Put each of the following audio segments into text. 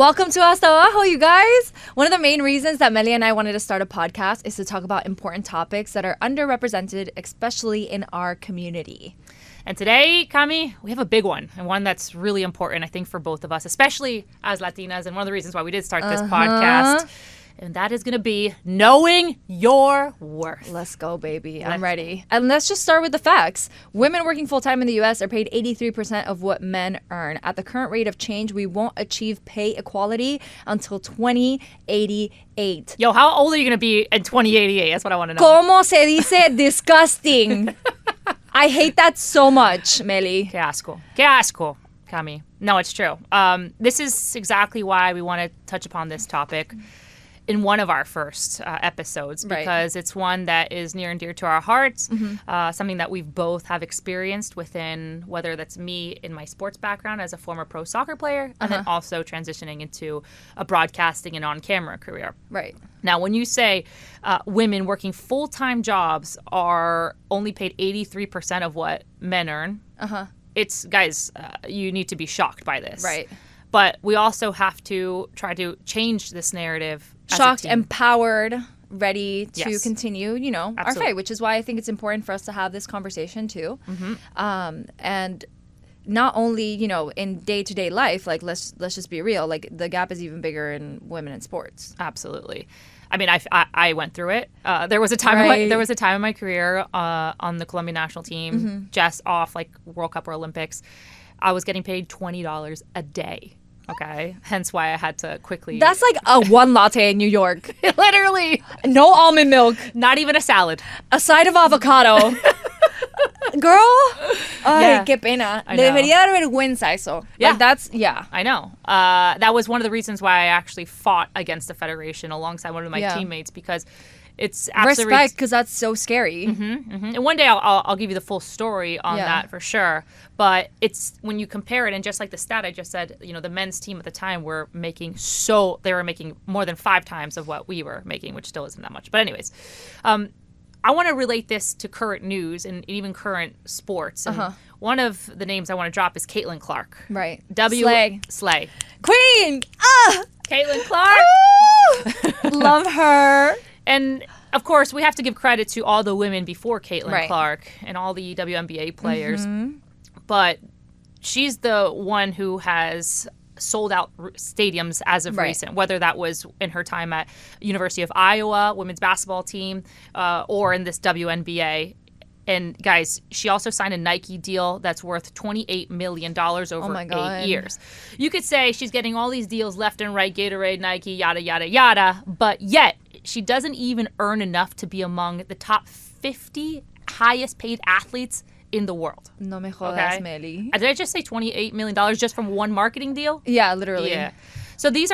Welcome to Hasta Abajo, you guys. One of the main reasons that Meli and I wanted to start a podcast is to talk about important topics that are underrepresented, especially in our community. And today, Cami, we have a big one, and one that's really important, I think, for both of us, especially as Latinas, and one of the reasons why we did start this podcast. And that is going to be knowing your worth. Let's go, baby. I'm ready. And let's just start with the facts. Women working full-time in the U.S. are paid 83% of what men earn. At the current rate of change, we won't achieve pay equality until 2088. Yo, how old are you going to be in 2088? That's what I want to know. ¿Cómo se dice disgusting? I hate that so much, Meli. Qué asco. Qué asco, Cami. No, it's true. This is exactly why we want to touch upon this topic in one of our first episodes, because it's one that is near and dear to our hearts, something that we've both have experienced within, whether that's me in my sports background as a former pro soccer player, and then also transitioning into a broadcasting and on-camera career. Right. Now, when you say women working full-time jobs are only paid 83% of what men earn, it's, guys, you need to be shocked by this. Right. But we also have to try to change this narrative. Shocked, empowered, ready to continue, our fight, which is why I think it's important for us to have this conversation too. And not only, in day-to-day life, like let's just be real, like the gap is even bigger in women in sports. Absolutely. I mean, I went through it. There was a time in my career on the Colombian national team, just off like World Cup or Olympics. I was getting paid $20 a day. Okay. Hence why I had to quickly. That's like a one latte in New York. Literally. No almond milk. Not even a salad. A side of avocado. Girl. Ay, qué pena. Le debería dar vergüenza eso. Yeah. Like I know. That was one of the reasons why I actually fought against the federation alongside one of my teammates, because it's absolutely respect, because that's so scary. And one day I'll give you the full story on that for sure. But it's when you compare it, and just like the stat I just said, the men's team at the time were making more than 5 times of what we were making, which still isn't that much. But anyways, I want to relate this to current news and even current sports. And one of the names I want to drop is Caitlin Clark. Right. Slay. Queen. Caitlin Clark. Love her. And of course, we have to give credit to all the women before Caitlin Clark and all the WNBA players. But she's the one who has sold out stadiums as of recent, whether that was in her time at University of Iowa women's basketball team or in this WNBA. And guys, she also signed a Nike deal that's worth $28 million over 8 years. You could say she's getting all these deals left and right, Gatorade, Nike, yada, yada, yada. But yet, she doesn't even earn enough to be among the top 50 highest paid athletes in the world. No me jodas, Meli. Did I just say $28 million just from one marketing deal? Yeah, literally. Yeah. So this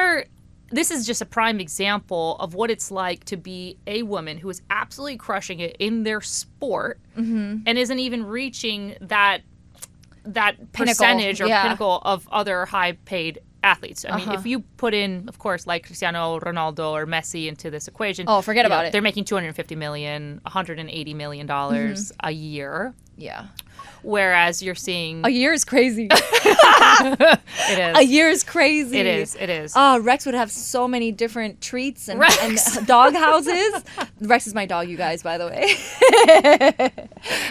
is just a prime example of what it's like to be a woman who is absolutely crushing it in their sport and isn't even reaching that percentage or pinnacle of other high-paid athletes. I mean, if you put in, of course, like Cristiano Ronaldo or Messi into this equation, forget about it. They're making $250 million, $180 million a year. Yeah. Whereas you're seeing a year is crazy. It is. A year is crazy. It is. Oh, Rex would have so many different treats and dog houses. Rex is my dog, you guys, by the way.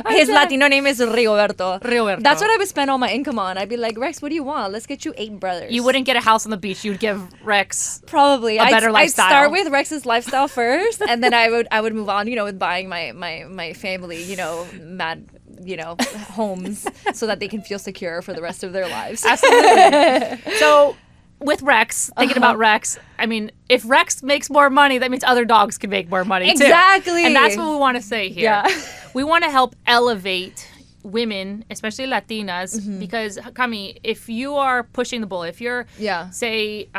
His Latino name is Rigoberto. That's what I would spend all my income on. I'd be like, Rex, what do you want? Let's get you 8 brothers. You wouldn't get a house on the beach. You'd give Rex probably a better lifestyle. I'd start with Rex's lifestyle first, and then I would move on, with buying my family, mad homes so that they can feel secure for the rest of their lives. Absolutely. So with Rex, thinking about Rex, I mean, if Rex makes more money, that means other dogs can make more money too. Exactly. And that's what we want to say here. Yeah. We want to help elevate women, especially Latinas, because, Cami, if you are pushing the bull, if you're, say,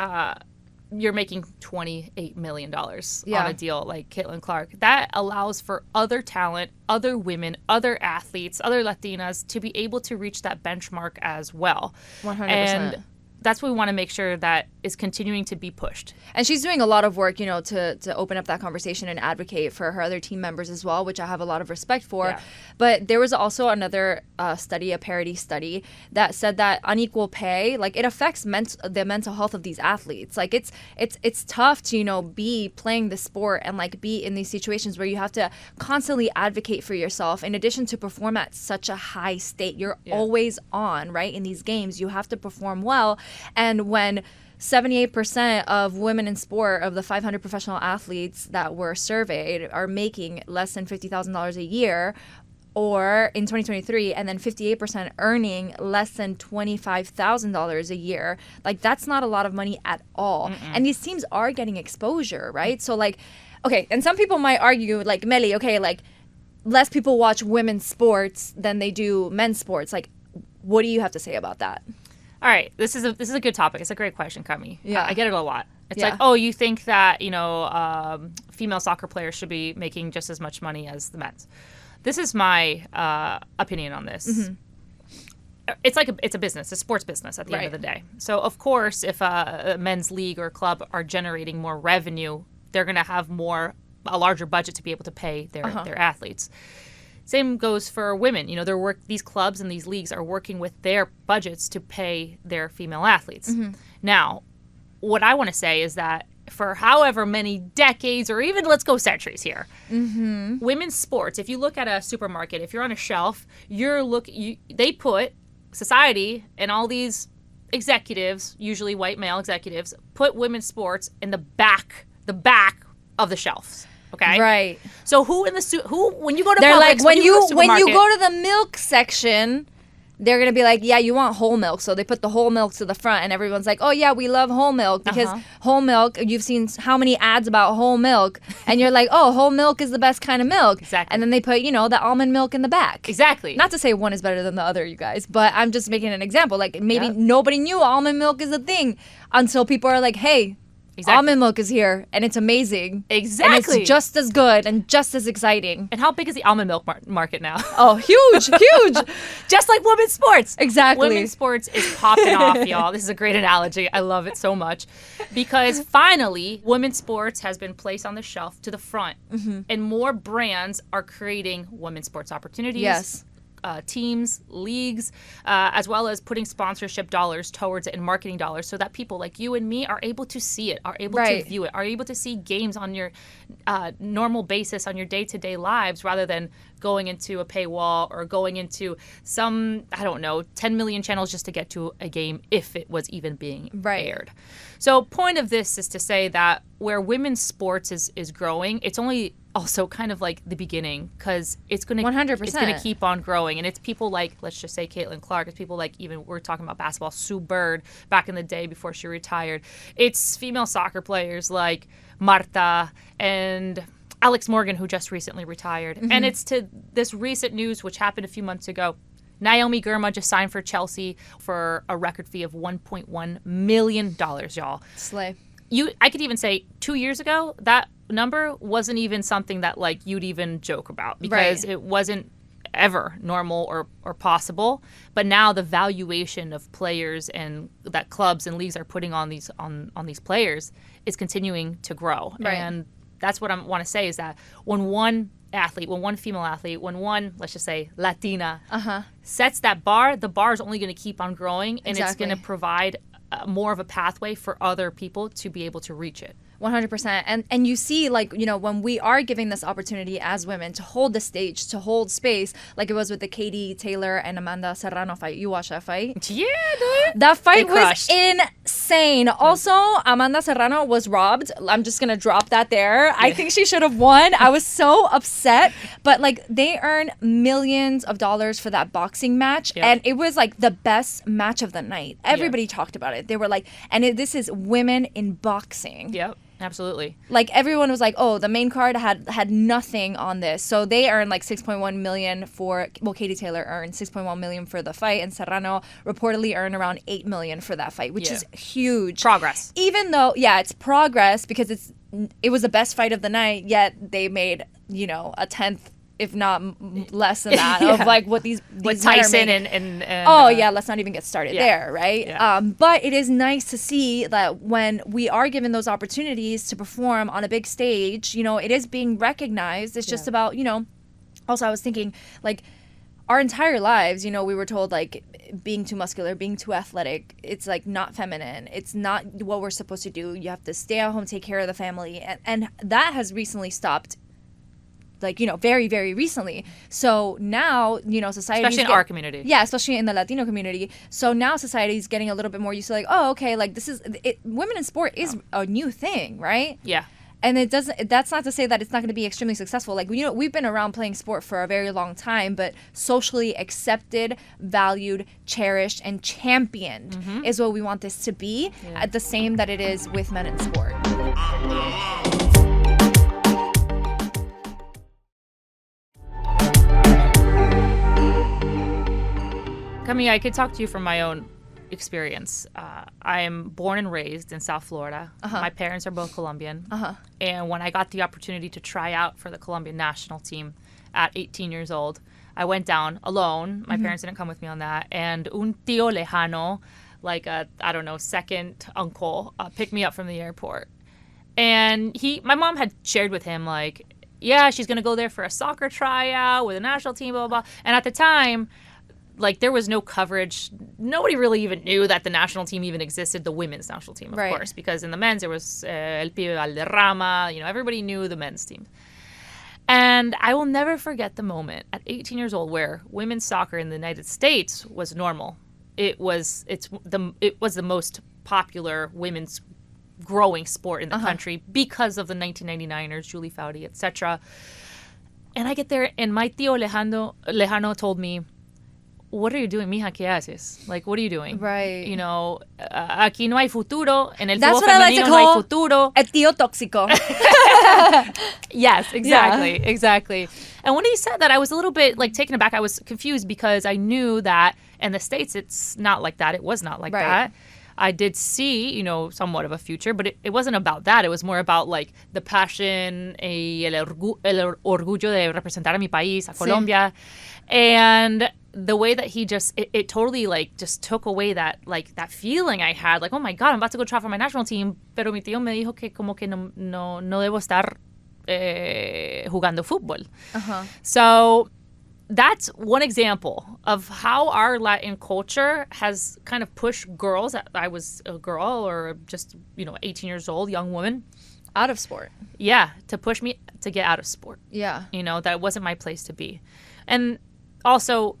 you're making $28 million on a deal like Caitlin Clark, that allows for other talent, other women, other athletes, other Latinas to be able to reach that benchmark as well. 100%. And that's what we want to make sure that is continuing to be pushed. And she's doing a lot of work, to open up that conversation and advocate for her other team members as well, which I have a lot of respect for. Yeah. But there was also another study, a parity study, that said that unequal pay, like, it affects the mental health of these athletes. Like, it's tough to, be playing the sport and, like, be in these situations where you have to constantly advocate for yourself. In addition to perform at such a high state, you're always on, right? In these games, you have to perform well. And when 78% of women in sport, of the 500 professional athletes that were surveyed, are making less than $50,000 a year, or in 2023, and then 58% earning less than $25,000 a year. Like, that's not a lot of money at all. And these teams are getting exposure, right? So, like, okay, and some people might argue, like, Meli, okay, like, less people watch women's sports than they do men's sports. Like, what do you have to say about that? All right, this is a good topic. It's a great question, Cami. Yeah. I get it a lot. It's like, oh, you think that, female soccer players should be making just as much money as the men's. This is my opinion on this. Mm-hmm. It's a business, a sports business at the end of the day. So, of course, if a men's league or club are generating more revenue, they're going to have a larger budget to be able to pay their athletes. Same goes for women. These clubs and these leagues are working with their budgets to pay their female athletes. Mm-hmm. Now, what I want to say is that for however many decades, or even let's go centuries here, women's sports, if you look at a supermarket, if you're on a shelf, they put society and all these executives, usually white male executives, put women's sports in the back of the shelves. Okay. Right. So when you go to they're Publix, like when you go to the milk section, they're gonna be like, yeah, you want whole milk, so they put the whole milk to the front, and everyone's like, oh yeah, we love whole milk because whole milk. You've seen how many ads about whole milk, and you're like, oh, whole milk is the best kind of milk. Exactly. And then they put the almond milk in the back. Exactly. Not to say one is better than the other, you guys, but I'm just making an example. Like maybe nobody knew almond milk is a thing until people are like, hey. Exactly. Almond milk is here, and it's amazing. Exactly. And it's just as good and just as exciting. And how big is the almond milk market now? Oh, huge. Just like women's sports. Exactly. Women's sports is popping off, y'all. This is a great analogy. I love it so much. Because finally, women's sports has been placed on the shelf to the front. Mm-hmm. And more brands are creating women's sports opportunities. Yes. Teams, leagues, as well as putting sponsorship dollars towards it and marketing dollars so that people like you and me are able to see it, are able to view it, are able to see games on your normal basis on your day-to-day lives rather than going into a paywall or going into some, 10 million channels just to get to a game if it was even being aired. So point of this is to say that where women's sports is growing, it's only also kind of like the beginning because it's going to 100%. It's going to keep on growing. And it's people like, let's just say Caitlin Clark. It's people like, even we're talking about basketball, Sue Bird back in the day before she retired. It's female soccer players like Marta and Alex Morgan, who just recently retired. Mm-hmm. And it's to this recent news, which happened a few months ago. Naomi Girma just signed for Chelsea for a record fee of $1.1 million, y'all. Slay. I could even say 2 years ago, that number wasn't even something that like you'd even joke about because it wasn't ever normal or possible. But now the valuation of players and that clubs and leagues are putting on these players is continuing to grow. Right. And that's what I want to say is that when one female athlete, when one, let's just say, Latina sets that bar, the bar is only going to keep on growing and it's going to provide more of a pathway for other people to be able to reach it. 100%. And you see, like, when we are giving this opportunity as women to hold the stage, to hold space, like it was with the Katie Taylor and Amanda Serrano fight. You watched that fight? Yeah, dude. That fight was insane. Also, Amanda Serrano was robbed. I'm just going to drop that there. Yeah. I think she should have won. I was so upset. But, like, they earned millions of dollars for that boxing match. Yep. And it was, like, the best match of the night. Everybody talked about it. They were like, this is women in boxing. Yep. Absolutely. Like everyone was like, oh, the main card had nothing on this. So they earned like $6.1 million Katie Taylor earned $6.1 million for the fight, and Serrano reportedly earned around $8 million for that fight, which is huge. Progress. Even though, it's progress because it was the best fight of the night, yet they made, a tenth if not less than that, of like what these Tyson and let's not even get started there, right? Yeah. But it is nice to see that when we are given those opportunities to perform on a big stage, you know, it is being recognized. It's just about, you know, also I was thinking, like, our entire lives, you know, we were told, like, being too muscular, being too athletic, it's like not feminine. It's not what we're supposed to do. You have to stay at home, take care of the family. And that has recently stopped, like, you know, very, very recently. So now, you know, society, especially in our community. Yeah, especially in the Latino community. So now society is getting a little bit more used to, like, oh, okay, like, this is it. Women in sport is a new thing, right? Yeah. And that's not to say that it's not going to be extremely successful. Like, you know, we've been around playing sport for a very long time, but socially accepted, valued, cherished, and championed is what we want this to be, at the same that it is with men in sport. Cami, I could talk to you from my own experience. I am born and raised in South Florida. My parents are both Colombian. And when I got the opportunity to try out for the Colombian national team at 18 years old, I went down alone. My parents didn't come with me on that. And un tío lejano, like a, I don't know, second uncle, picked me up from the airport. And my mom had shared with him, like, yeah, she's going to go there for a soccer tryout with a national team, blah, blah, blah. And at the time, like, there was no coverage. Nobody really even knew that the national team even existed, the women's national team, of course, because in the men's, there was El Pibe Valderrama. You know, everybody knew the men's team. And I will never forget the moment at 18 years old where women's soccer in the United States was normal. It was the most popular women's growing sport in the country because of the 1999ers, Julie Foudy, etc. And I get there, and my tío Lejano told me, what are you doing, mija? ¿Qué haces? Like, what are you doing? Right. You know, aquí no hay futuro. En el That's fútbol what I like to femenino no hay call futuro. El tío tóxico. Yes, exactly, exactly. And when he said that, I was a little bit, like, taken aback. I was confused because I knew that in the States, it's not like that. It was not like that. I did see, you know, somewhat of a future, but it wasn't about that. It was more about, like, the passion, el orgullo de representar a mi país, a Colombia. And the way that he just, it totally, like, just took away that, like, that feeling I had. Like, oh, my God, I'm about to go try for my national team, pero mi tío me dijo que como que no debo estar jugando fútbol. So that's one example of how our Latin culture has kind of pushed girls. I was a girl, or just, you know, 18 years old, young woman. Out of sport. Yeah, to push me to get out of sport. Yeah. You know, that wasn't my place to be. And also,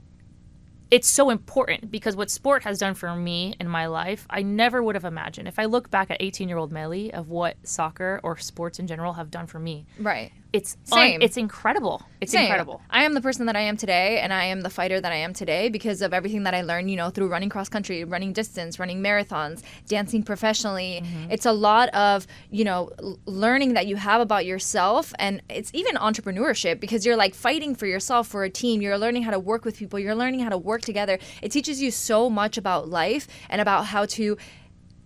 it's so important because what sport has done for me in my life, I never would have imagined. If I look back at 18-year-old Meli of what soccer or sports in general have done for me. Right. It's incredible. It's incredible. I am the person that I am today, and I am the fighter that I am today because of everything that I learned, you know, through running cross country, running distance, running marathons, dancing professionally. It's a lot of, you know, learning that you have about yourself, and it's even entrepreneurship because you're, like, fighting for yourself, for a team. You're learning how to work with people. You're learning how to work together. It teaches you so much about life and about how to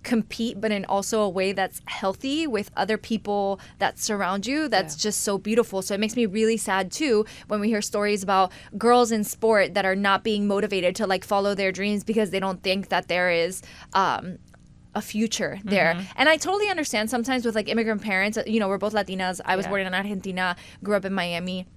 compete, but in also a way that's healthy with other people that surround you. That's just so beautiful. So it makes me really sad too when we hear stories about girls in sport that are not being motivated to, like, follow their dreams because they don't think that there is a future there. And I totally understand sometimes with, like, immigrant parents. You know, we're both Latinas. I was born in Argentina, grew up in Miami.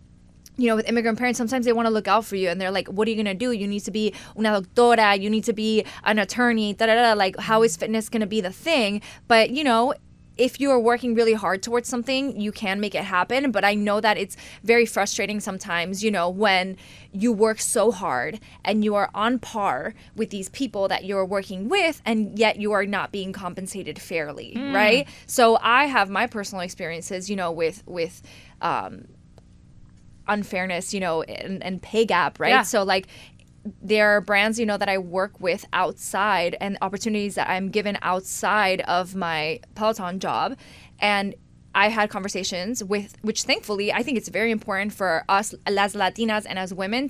You know, with immigrant parents, sometimes they want to look out for you, and they're like, what are you going to do? You need to be una doctora, you need to be an attorney, like, how is fitness going to be the thing? But, you know, if you are working really hard towards something, you can make it happen. But I know that it's very frustrating sometimes, you know, when you work so hard and you are on par with these people that you're working with, and yet you are not being compensated fairly, right? So I have my personal experiences, you know, with unfairness, you know, and pay gap, right? So, like, there are brands, you know, that I work with outside and opportunities that I'm given outside of my Peloton job, and I had conversations with, which thankfully I think it's very important for us as Latinas and as women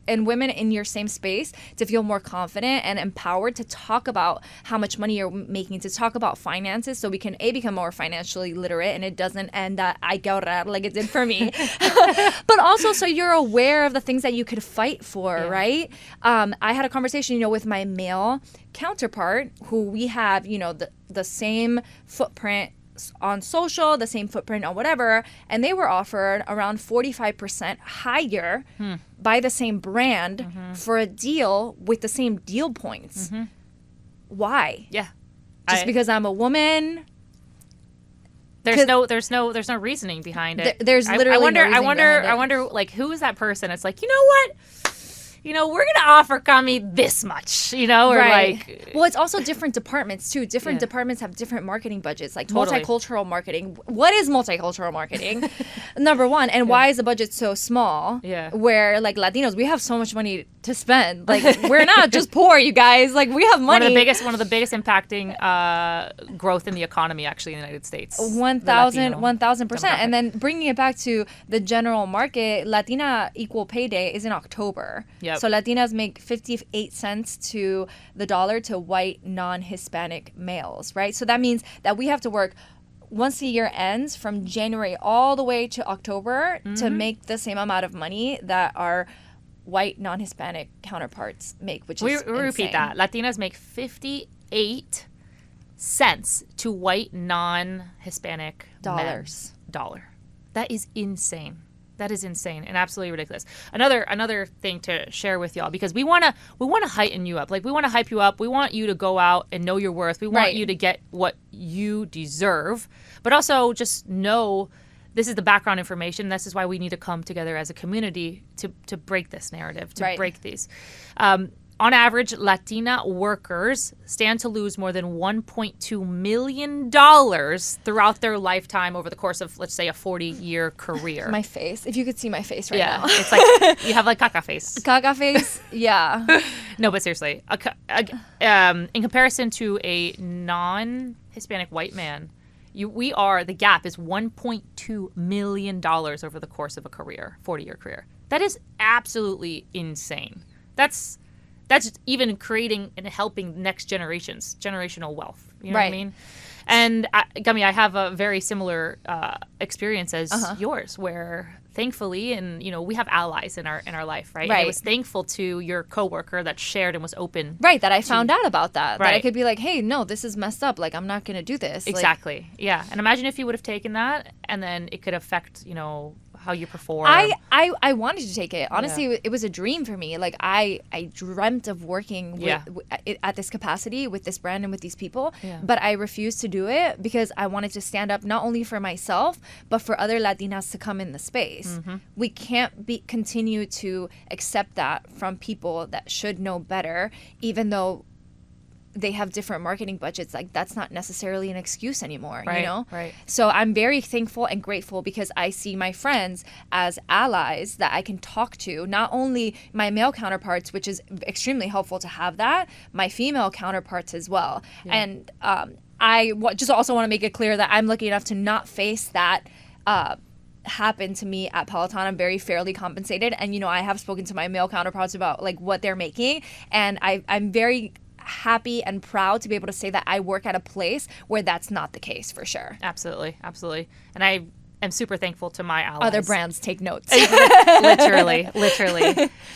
and women in your same space to feel more confident and empowered to talk about how much money you're making, to talk about finances, so we can become more financially literate and it doesn't end that hay que ahorrar like it did for me. But also so you're aware of the things that you could fight for, right? I had a conversation, with my male counterpart who we have, the same footprint on social, the same footprint on whatever, and they were offered around 45% higher by the same brand for a deal with the same deal points. Why? Yeah. Just because I'm a woman? There's no reasoning behind it. There's literally I wonder like, who is that person? It's like, you know what? We're gonna offer Cami this much, or like. Well, it's also different departments too. Different departments have different marketing budgets, like totally. Multicultural marketing. What is multicultural marketing? Number one, and why is the budget so small? Yeah. Where like Latinos, we have so much money to spend. Like we're not just poor, you guys. Like we have money. One of the biggest impacting growth in the economy, actually, in the United States. 1,000%. And then bringing it back to the general market, Latina Equal Pay Day is in October. Yep. So Latinas make 58 cents to the dollar to white non-Hispanic males, right? So that means that we have to work once the year ends from January all the way to October to make the same amount of money that our white non-Hispanic counterparts make, which is we repeat that. Latinas make 58 cents to white non-Hispanic dollars. Dollar. That is insane. That is insane and absolutely ridiculous. Another thing to share with y'all, because we wanna heighten you up. Like, we want to hype you up. We want you to go out and know your worth. We want you to get what you deserve, but also just know this is the background information. This is why we need to come together as a community to break this narrative, to break these. On average, Latina workers stand to lose more than $1.2 million throughout their lifetime over the course of, let's say, a 40-year career. My face. If you could see my face right now. It's like you have like caca face. Caca face? Yeah. No, but seriously. In comparison to a non-Hispanic white man, the gap is $1.2 million over the course of a 40-year career. That is absolutely insane. That's even creating and helping next generational wealth. You know what I mean? And Cami, I have a very similar experience as yours, where thankfully, and we have allies in our life, right? And I was thankful to your coworker that shared and was open. Right, that I found out about that. Right. That I could be like, hey, no, this is messed up. Like, I'm not going to do this. Exactly. Yeah. And imagine if you would have taken that, and then it could affect, how you perform. I wanted to take it. Honestly, it was a dream for me. Like, I dreamt of working at this capacity with this brand and with these people, but I refused to do it because I wanted to stand up not only for myself, but for other Latinas to come in the space. We can't continue to accept that from people that should know better, even though they have different marketing budgets. Like, that's not necessarily an excuse anymore, Right. So I'm very thankful and grateful because I see my friends as allies that I can talk to, not only my male counterparts, which is extremely helpful to have that, my female counterparts as well. And I just also want to make it clear that I'm lucky enough to not face that happen to me at Peloton. I'm very fairly compensated, and I have spoken to my male counterparts about like what they're making, and I'm very happy and proud to be able to say that I work at a place where that's not the case, for sure. Absolutely. And I am super thankful to my allies. Other brands take notes. literally.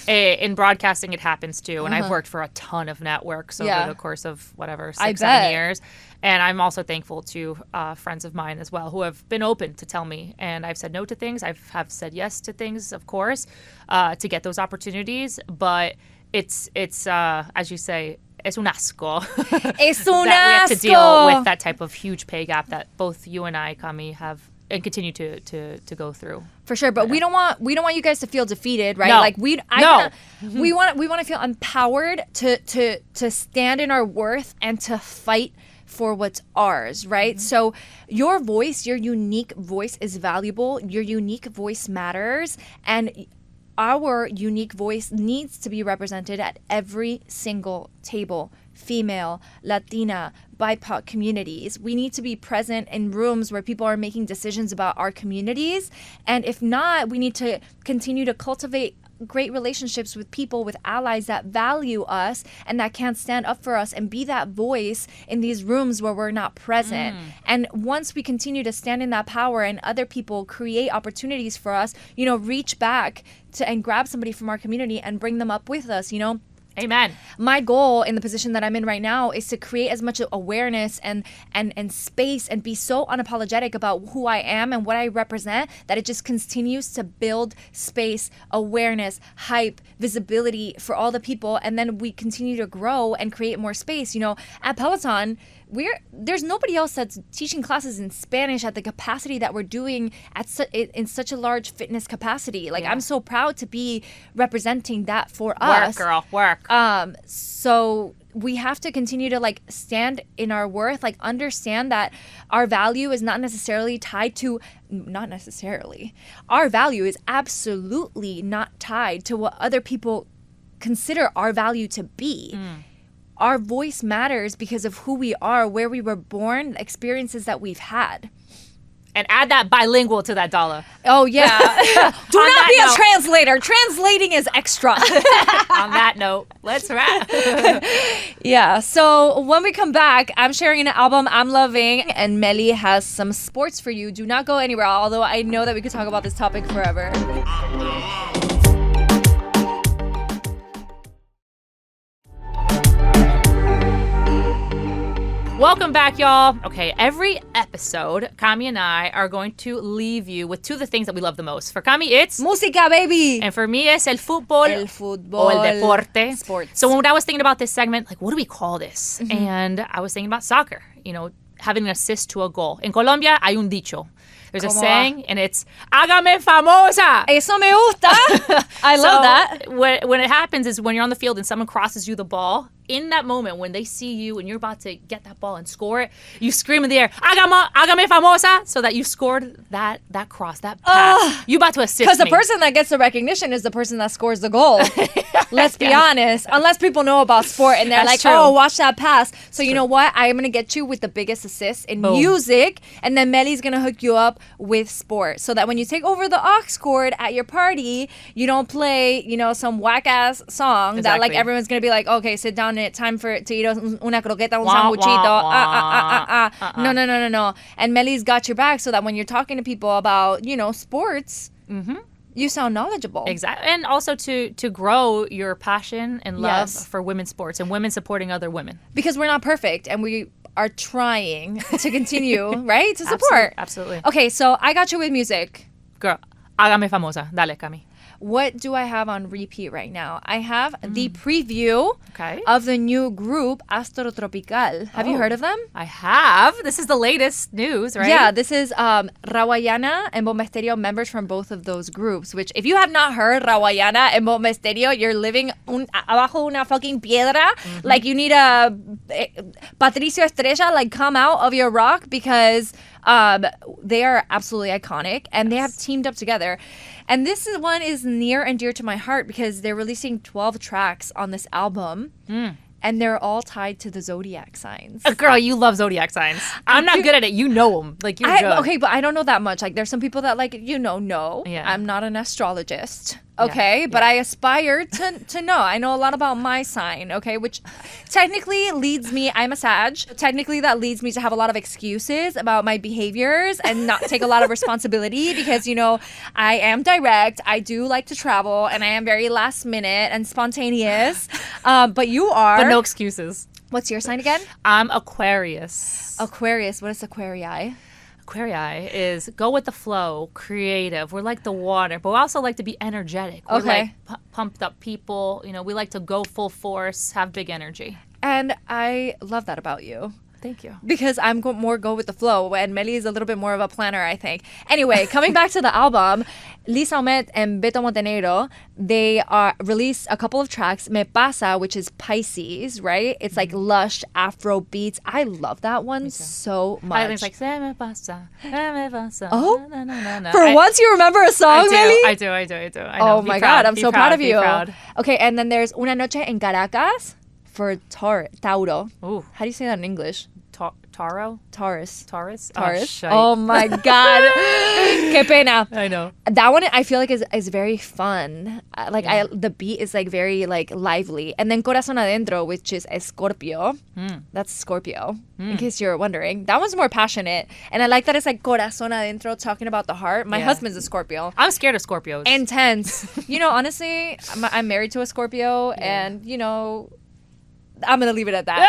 In broadcasting, it happens too. And I've worked for a ton of networks over the course of 6-7 years. And I'm also thankful to friends of mine as well who have been open to tell me. And I've said no to things. I have said yes to things, of course, to get those opportunities. But it's as you say, es un asco. Es un asco. We have to deal with that type of huge pay gap that both you and I, Cami, have and continue to go through. For sure, but we don't want you guys to feel defeated, right? No. Like we want to feel empowered to stand in our worth and to fight for what's ours, right? So your voice, your unique voice is valuable. Your unique voice matters, and our unique voice needs to be represented at every single table female, Latina, BIPOC communities. We need to be present in rooms where people are making decisions about our communities. And if not, we need to continue to cultivate great relationships with people, with allies that value us and that can stand up for us and be that voice in these rooms where we're not present. And once we continue to stand in that power and other people create opportunities for us, reach back to and grab somebody from our community and bring them up with us, Amen. My goal in the position that I'm in right now is to create as much awareness and space and be so unapologetic about who I am and what I represent that it just continues to build space, awareness, hype, visibility for all the people. And then we continue to grow and create more space. At Peloton, there's nobody else that's teaching classes in Spanish at the capacity that we're doing in such a large fitness capacity. I'm so proud to be representing that for us. Work, girl, work. So we have to continue to stand in our worth, understand that our value is not necessarily our value is absolutely not tied to what other people consider our value to be. Our voice matters because of who we are, where we were born, experiences that we've had. And add that bilingual to that dollar. Oh, yeah. Do not be a translator. Translating is extra. On that note, let's wrap. Yeah. So when we come back, I'm sharing an album I'm loving, and Meli has some sports for you. Do not go anywhere, although I know that we could talk about this topic forever. Welcome back, y'all. Okay, every episode, Cami and I are going to leave you with two of the things that we love the most. For Cami, it's música, baby. And for me, it's el fútbol. El fútbol. O el deporte. Sports. So when I was thinking about this segment, what do we call this? And I was thinking about soccer, having an assist to a goal. In Colombia, hay un dicho. There's a saying, and it's, hágame famosa. Eso me gusta. I love that. When it happens is when you're on the field and someone crosses you the ball, in that moment when they see you and you're about to get that ball and score it, you scream in the air, hágame famosa, so that you scored that cross, that pass. You about to assist me. Because the person that gets the recognition is the person that scores the goal. Let's be honest. Unless people know about sport and they're That's like, true. oh, watch that pass. So you know what? I am going to get you with the biggest assist in music, and then Meli's going to hook you up with sport so that when you take over the aux cord at your party, you don't play, some whack-ass song that everyone's going to be like, okay, sit down. Time to eat una croqueta, un sanguchito. No. And Meli's got your back so that when you're talking to people about, sports, you sound knowledgeable. Exactly. And also to grow your passion and love for women's sports and women supporting other women. Because we're not perfect and we are trying to continue, right? To support. Absolutely. Okay, so I got you with music. Girl, hágame famosa. Dale, Cami. What do I have on repeat right now? I have the preview of the new group Astro Tropical. Have you heard of them? I have. This is the latest news, right? Yeah, this is Rawayana and Bomba Estéreo members from both of those groups, which if you have not heard Rawayana and Bomba Estéreo, you're living abajo una fucking piedra. Like you need a Patricio Estrella, come out of your rock because they are absolutely iconic and they have teamed up together. And this one is near and dear to my heart because they're releasing 12 tracks on this album. And they're all tied to the zodiac signs. Girl, you love zodiac signs. I'm not good at it. You know them. You're good. Okay, but I don't know that much. there's some people that no. Yeah. I'm not an astrologist. Okay, but I aspire to know. I know a lot about my sign, okay, which technically leads me, I'm a Sag. Technically, that leads me to have a lot of excuses about my behaviors and not take a lot of responsibility because, I am direct. I do like to travel and I am very last minute and spontaneous. But you are. But no excuses. What's your sign again? I'm Aquarius. Aquarius. What is Aquarii? Aquarii is go with the flow, creative. We're like the water, but we also like to be energetic. We're pumped up people. We like to go full force, have big energy. And I love that about you. Thank you. Because I'm more go with the flow, and Meli is a little bit more of a planner, I think. Anyway, coming back to the album, Lisa Omet and Beto Montenegro, they released a couple of tracks. Me Pasa, which is Pisces, right? It's like lush Afro beats. I love that one so much. It's like, se me pasa, se me pasa. Oh, no. For once you remember a song, Meli? I do. I know. Oh my God, I'm so proud of you. Proud. Okay, and then there's Una Noche en Caracas. for Tauro. Ooh. How do you say that in English? Taro? Taurus. Oh my God. Qué pena. I know. That one I feel like is very fun. The beat is like very like lively. And then Corazón Adentro, which is Scorpio. That's Scorpio, in case you're wondering. That one's more passionate. And I like that it's like Corazón Adentro, talking about the heart. My husband's a Scorpio. I'm scared of Scorpios. Intense. Honestly, I'm married to a Scorpio, and I'm gonna leave it at that.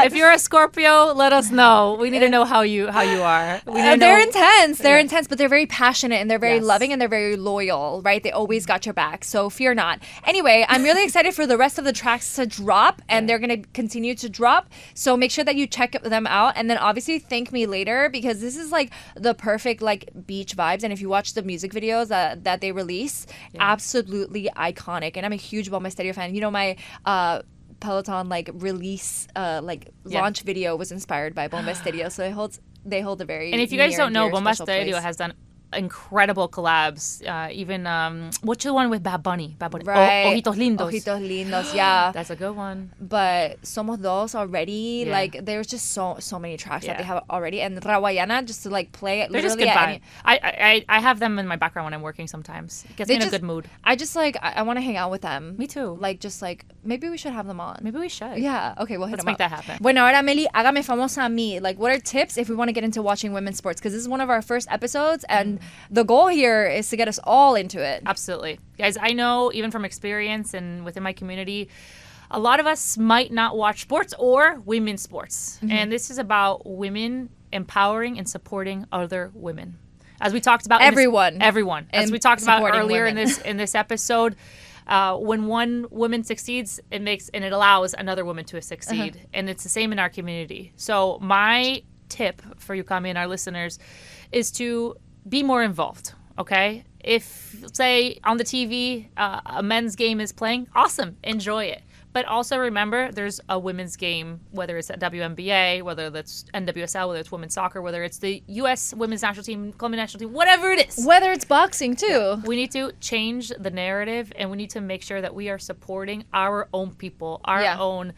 If you're a Scorpio, let us know. We need to know how you are. They're intense. They're intense, but they're very passionate, and they're very loving, and they're very loyal, right? They always got your back, so fear not. Anyway, I'm really excited for the rest of the tracks to drop, and they're going to continue to drop. So make sure that you check them out, and then obviously thank me later, because this is like the perfect like beach vibes. And if you watch the music videos that they release, absolutely iconic. And I'm a huge Bomba Estéreo fan. My Peloton release launch video was inspired by Bomba Estéreo, so they hold a very. And if you guys don't know, Bomba Estéreo has done incredible collabs. Even what's the one with Bad Bunny? Right. Ojitos Lindos. Ojitos Lindos, yeah. That's a good one. But Somos Dos already, there's just so many tracks that they have already. And Rawayana, just to play it. They're just good vibe. I have them in my background when I'm working sometimes. It gets me in a good mood. I just I want to hang out with them. Me too. Maybe we should have them on. Maybe we should. Yeah. Okay, we'll hit Let's them make that happen. Bueno, ahora Meli, hágame famosa a mí. What are tips if we want to get into watching women's sports? Because this is one of our first episodes, and the goal here is to get us all into it. Absolutely. Guys, I know even from experience and within my community, a lot of us might not watch sports or women's sports. And this is about women empowering and supporting other women. As we talked about everyone. As we talked about earlier women. in this episode, when one woman succeeds, it allows another woman to succeed. And it's the same in our community. So my tip for you, Cami, and our listeners is to be more involved, okay? If, say, on the TV, a men's game is playing, awesome, enjoy it. But also remember, there's a women's game, whether it's at WNBA, whether that's NWSL, whether it's women's soccer, whether it's the U.S. women's national team, Colombian national team, whatever it is. Whether it's boxing, too. Yeah. We need to change the narrative, and we need to make sure that we are supporting our own people, our own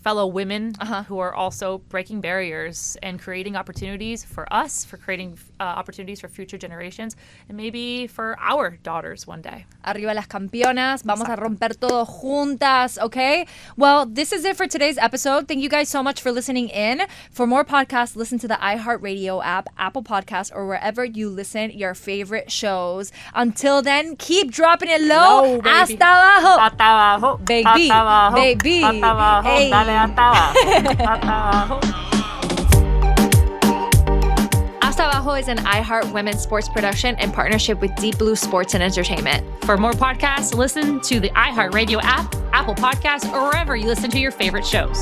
fellow women who are also breaking barriers and creating opportunities for us, for creating opportunities for future generations, and maybe for our daughters one day. Arriba las campeonas. Vamos a romper todo juntas, okay? Well, this is it for today's episode. Thank you guys so much for listening in. For more podcasts, listen to the iHeartRadio app, Apple Podcasts, or wherever you listen your favorite shows. Until then, keep dropping it low. Hasta abajo. Hasta abajo. Baby. Hasta abajo. Baby. Hasta abajo. Hey. Dale hasta abajo. Hasta abajo. Hasta Abajo is an iHeart Women's Sports production in partnership with Deep Blue Sports and Entertainment. For more podcasts, listen to the iHeartRadio app, Apple Podcasts, or wherever you listen to your favorite shows.